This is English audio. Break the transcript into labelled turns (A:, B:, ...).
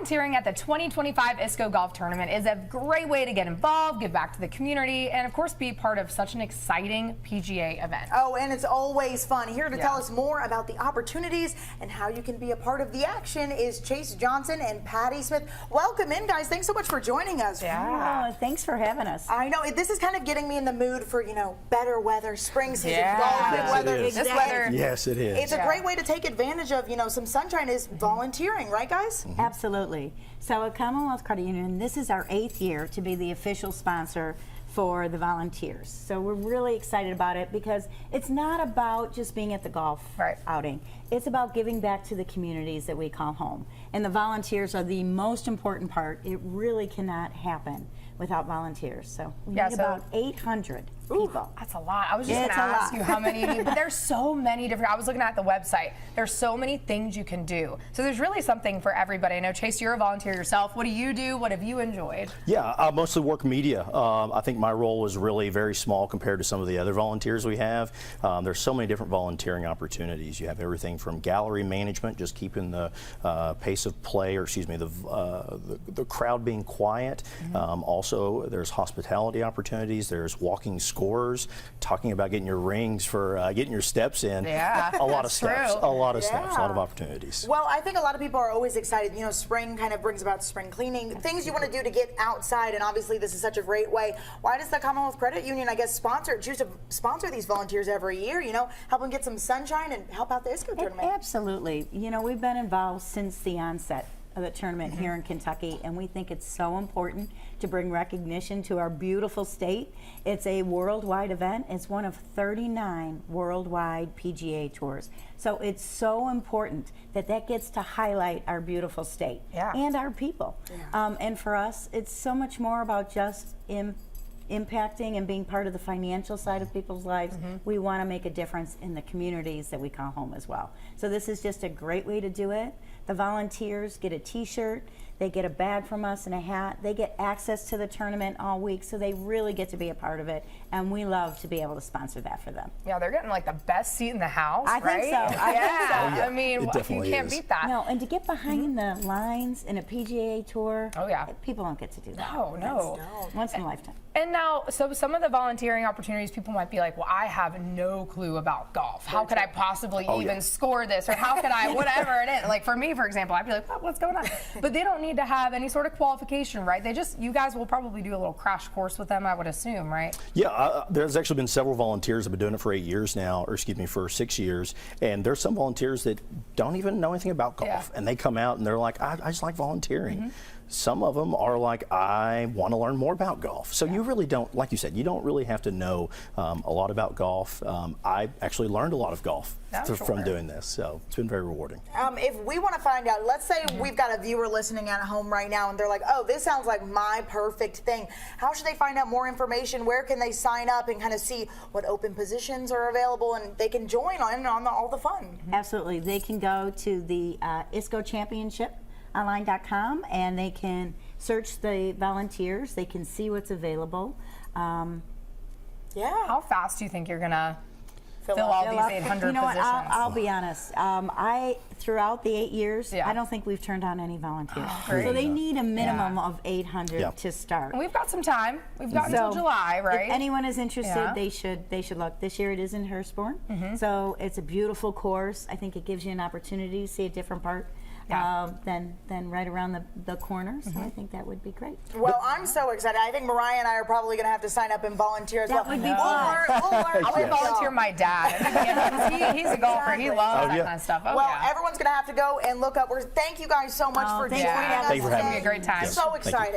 A: volunteering at the 2025 ISCO Golf Tournament is a great way to get involved, give back to the community, and of course be part of such an exciting PGA event.
B: Oh, and it's always fun. Here to tell us more about the opportunities and how you can be a part of the action is Chase Johnson and Patty Smith. Welcome in, guys. Thanks so much for joining us.
C: Yeah. Oh, thanks for having us.
B: I know, this is kind of getting me in the mood for, you know, better weather, spring season,
A: Yeah.
B: golfing weather.
A: This weather.
D: Yes, it is.
B: It's a great way to take advantage of, you know, some sunshine is volunteering, right, guys?
C: Absolutely. So at Commonwealth Credit Union, this is our 8th year to be the official sponsor for the volunteers. So we're really excited about it because it's not about just being at the golf outing. It's about giving back to the communities that we call home. And the volunteers are the most important part. It really cannot happen without volunteers. So we need about 800 people.
A: That's a lot. I was just going to ask you how many you need, but there's so many different, I was looking at the website, there's so many things you can do. So there's really something for everybody. I know, Chase, you're a volunteer yourself. What do you do? What have you enjoyed?
D: Yeah, I mostly work media. I think my role was really very small compared to some of the other volunteers we have. There's so many different volunteering opportunities. You have everything from gallery management, just keeping the pace of play, or excuse me, the crowd being quiet. Also, there's hospitality opportunities. There's walking scores, talking about getting your rings for getting your steps in.
A: Yeah,
D: a lot of steps.
A: true.
D: A lot of steps. A lot of opportunities.
B: Well, I think a lot of people are always excited. You know, spring kind of brings about spring cleaning, things you want to do to get outside, and obviously this is such a great way. Why does the Commonwealth Credit Union, I guess, choose to sponsor these volunteers every year? You know, help them get some sunshine and help out the ISCO tournament.
C: Absolutely. You know, we've been involved since the onset of the tournament here in Kentucky, and we think it's so important to bring recognition to our beautiful state. It's a worldwide event. It's one of 39 worldwide PGA tours. So it's so important that that gets to highlight our beautiful state and our people. And for us, it's so much more about just impacting and being part of the financial side of people's lives. We want to make a difference in the communities that we call home as well. So this is just a great way to do it. The volunteers get a t-shirt, they get a bag from us and a hat, they get access to the tournament all week, so they really get to be a part of it, and we love to be able to sponsor that for them.
A: Yeah, they're getting like the best seat in the house,
C: I think so.
A: I mean, you can't beat that.
C: No, and to get behind the lines in a PGA tour, people don't get to do that.
A: No.
C: Once in a lifetime.
A: And now, so some of the volunteering opportunities, people might be like, well, I have no clue about golf. How could I possibly even score this? Or how could I, whatever it is. Like for me, for example, I'd be like, oh, what's going on? But they don't need to have any sort of qualification, right? They just, you guys will probably do a little crash course with them, I would assume, right?
D: Yeah, there's actually been several volunteers that have been doing it for 8 years now, or excuse me, for 6 years. And there's some volunteers that don't even know anything about golf. And they come out and they're like, I just like volunteering. Some of them are like, I want to learn more about golf. So you really don't, like you said, you don't really have to know a lot about golf. I actually learned a lot of golf from doing this, so it's been very rewarding.
B: If we want to find out, let's say we've got a viewer listening at home right now and they're like, oh, this sounds like my perfect thing. How should they find out more information? Where can they sign up and kind of see what open positions are available and they can join on all the fun?
C: Absolutely. They can go to the ISCO Championship online.com and they can search the volunteers. They can see what's available.
A: How fast do you think you're gonna fill all these 800
C: You know
A: positions?
C: what, I'll be honest. Throughout the 8 years, I don't think we've turned on any volunteers. So they need a minimum of 800 to start.
A: And we've got some time. We've got until July, right?
C: If anyone is interested, they should look. This year it is in Hurstbourne, so it's a beautiful course. I think it gives you an opportunity to see a different part. Than right around the corner, so I think that would be great.
B: Well, I'm so excited. I think Mariah and I are probably going to have to sign up and volunteer as well.
C: That would be fun.
B: We'll
A: I would volunteer my dad. He's a golfer. He loves that kind of stuff.
B: Everyone's going to have to go and look up. Thank you guys so much for joining us.
D: Thank you for having me.
A: It's going to be a great time.
B: So exciting.